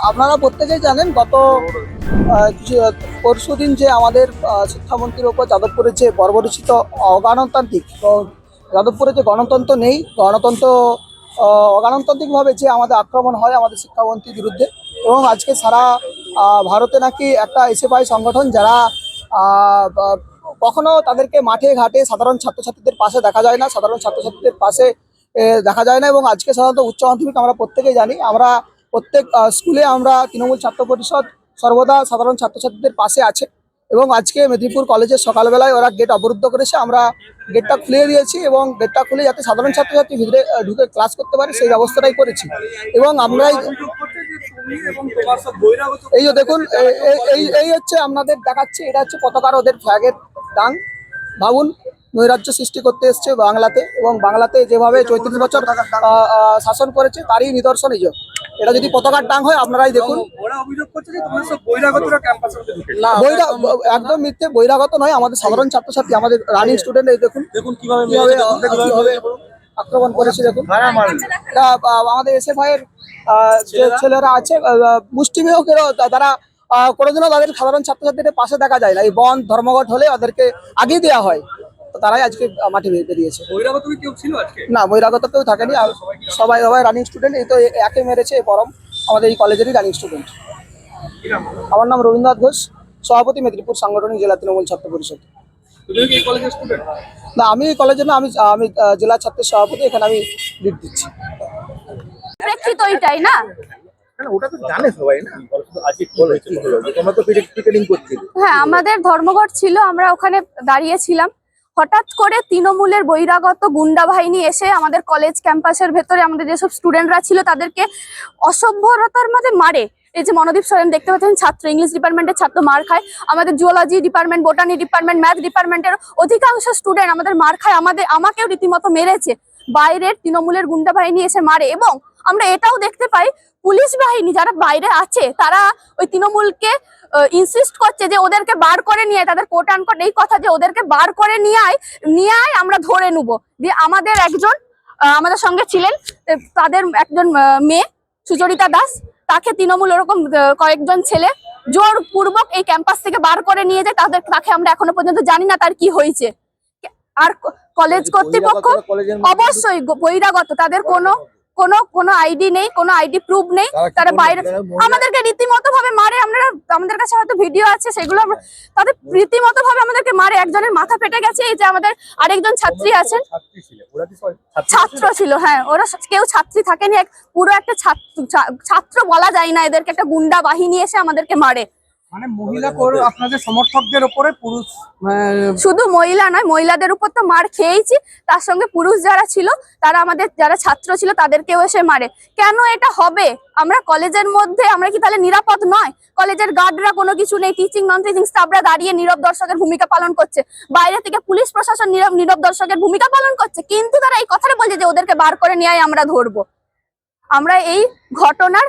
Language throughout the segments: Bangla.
আপনারা প্রত্যেকেই জানেন গত পরশু দিন যে আমাদের শিক্ষামন্ত্রীর ওপর যাদবপুরের যে বর্বরচিত অগণতান্ত্রিক যাদবপুরে যে গণতন্ত্র নেই, গণতন্ত্র অগণতান্ত্রিকভাবে যে আমাদের আক্রমণ হয় আমাদের শিক্ষামন্ত্রীর বিরুদ্ধে, এবং আজকে সারা ভারতে নাকি একটা এসএফআই সংগঠন যারা কখনো তাদেরকে মাঠে ঘাটে সাধারণ ছাত্রছাত্রীদের পাশে দেখা যায় না, সাধারণ ছাত্রছাত্রীদের পাশে দেখা যায় না। এবং আজকে সাধারণত উচ্চ মাধ্যমিক আমরা প্রত্যেকেই জানি, আমরা প্রত্যেক স্কুলে আমরা তৃণমূল ছাত্র পরিষদ সর্বদা সাধারণ ছাত্রছাত্রীদের পাশে আছে। এবং আজকে মেদিনীপুর কলেজের সকালবেলায় ওরা গেট অবরুদ্ধ করেছে, আমরা গেটটা খুলে দিয়েছি এবং গেটটা খুলে যাতে সাধারণ ছাত্রছাত্রী ভিতরে ঢুকে ক্লাস করতে পারে সেই ব্যবস্থাটাই করেছি। এবং আমরাই এই যে দেখুন, এই হচ্ছে আপনাদের দেখাচ্ছে, এটা হচ্ছে পতাকার ওদের ফ্ল্যাগের ডাং। ভাবুন, নৈরাজ্য সৃষ্টি করতে এসছে বাংলাতে, এবং বাংলাতে যেভাবে 34 বছর শাসন করেছে তারই নিদর্শন এই যে। এটা যদি পতাকার ডাং হয় আপনারাই দেখুন। একদম মিথ্যে, বহিরাগত নয়, আমাদের সাধারণ ছাত্রছাত্রী, আমাদের রানিং স্টুডেন্ট। এই দেখুন কিভাবে আক্রমণ করেছে। দেখুন এটা আমাদের এসএফআই এর যে ছেলেরা আছে, মুষ্টিমেয়কেরও তারা কোনোদিনও তাদের সাধারণ ছাত্রছাত্রীদের পাশে দেখা যায় না। এই বন্ধ ধর্মঘট হলে ওদেরকে আগিয়ে দেওয়া হয়, তো তারাই আজকে মাঠে বেরিয়েছে। না, বহিরাগত কেউ থাকেনি, আর সবাই রানিং স্টুডেন্ট। এই তো একে মেরেছে পরম আমাদের এই কলেজেরই রানিং স্টুডেন্ট। আমার নাম রবীন্দ্রনাথ ঘোষ, সভাপতি মেদিনীপুর সাংগঠনিক জেলা তৃণমূল ছাত্র পরিষদ। না, আমি কলেজের না, আমি জেলা ছাত্রের সভাপতি, এখানে আমি লিড দিচ্ছি। না, হ্যাঁ, আমাদের ধর্মঘট ছিল, আমরা ওখানে দাঁড়িয়েছিলাম। হঠাৎ করে তৃণমূলের বহিরাগত গুন্ডা বাহিনী এসে আমাদের কলেজ ক্যাম্পাসের ভেতরে আমাদের যেসব স্টুডেন্টরা ছিল তাদেরকে অসভ্যতার মধ্যে মারে। এই যে মনোদীপ সরেন দেখতে পাচ্ছেন, ছাত্র, ইংলিশ ডিপার্টমেন্টের ছাত্র মার খায়, আমাদের zoology department, botany department, math ডিপার্টমেন্টের অধিকাংশ স্টুডেন্ট আমাদের মার খায়, আমাকেও রীতিমতো মেরেছে। বাইরের তৃণমূলের গুন্ডা বাহিনী এসে মারে। এবং আমরা এটাও দেখতে পাই, পুলিশ বাহিনী যারা বাইরে আছে তারা ওই তৃণমূলকে ইনসিস্ট করছে যে ওদেরকে বার করে নিয়ে, তাদের কোট আনকোট এই কথা যে ওদেরকে বার করে নিয়ে আয় আমরা ধরে নেবো। দিয়ে আমাদের একজন আমাদের সঙ্গে ছিলেন, তাদের একজন মেয়ে সুচরিতা দাস, তাকে তৃণমূল ওরকম কয়েকজন ছেলে জোরপূর্বক এই ক্যাম্পাস থেকে বার করে নিয়ে যায়। তাকে আমরা এখনো পর্যন্ত জানি না তার কি হয়েছে। আর কলেজ কর্তৃপক্ষ অবশ্যই বহিরাগত, তাদের কোনো আইডি নেই, কোনো আইডি প্রুফ নেই, তারা বাইরে আমাদেরকে রীতিমতো ভাবে মারে। আমাদের কাছে হয়তো ভিডিও আছে, সেগুলো তাদের রীতিমতো ভাবে আমাদেরকে মারে। একজনের মাথা ফেটে গেছে। এই যে আমাদের আরেকজন ছাত্রী আছেন, ছাত্র ছিল, হ্যাঁ, ওরা কেউ ছাত্রী থাকেনি, পুরো একটা ছাত্র বলা যায় না, এদেরকে একটা গুন্ডা বাহিনী এসে আমাদেরকে মারে। মানে মহিলা আপনাদের সমর্থকদের উপরে পুরুষ, শুধু মহিলা নয়, মহিলাদের উপর তো মার খেয়েছি, তার সঙ্গে পুরুষ যারা ছিল, তারা আমাদের যারা ছাত্র ছিল তাদেরকেও এসে মারে। কেন এটা হবে? আমরা কলেজের মধ্যে, আমরা কি তাহলে নিরাপদ নয়? কলেজের গার্ডরা কোনো কিছু নেই, টিচিং নন টিচিং স্টাফরা দাঁড়িয়ে নীরব দর্শকের ভূমিকা পালন করছে, বাইরে থেকে পুলিশ প্রশাসন নীরব দর্শকের ভূমিকা পালন করছে, কিন্তু তারা এই কথাটা বলছে যে ওদেরকে বার করে নিয়ে আমরা ধরবো। আমরা এই ঘটনার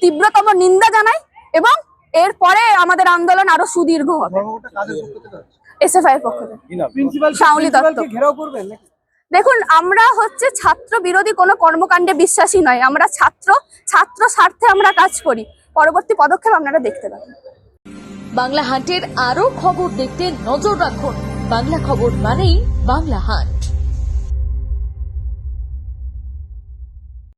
তীব্রতম নিন্দা জানাই, এবং এরপরে আমাদের আন্দোলন আরো সুদীর্ঘ হবে। এসএফআই এর পক্ষ থেকে শাওলি দত্ত। দেখুন, আমরা হচ্ছে ছাত্র বিরোধী কোনো কর্মকাণ্ডে বিশ্বাসী নয়, আমরা ছাত্র স্বার্থে আমরা কাজ করি। পরবর্তী পদক্ষেপ আপনারা দেখতে পাবেন। বাংলা হান্টের আরো খবর দেখতে নজর রাখুন। বাংলা খবর মানেই বাংলা হান্ট।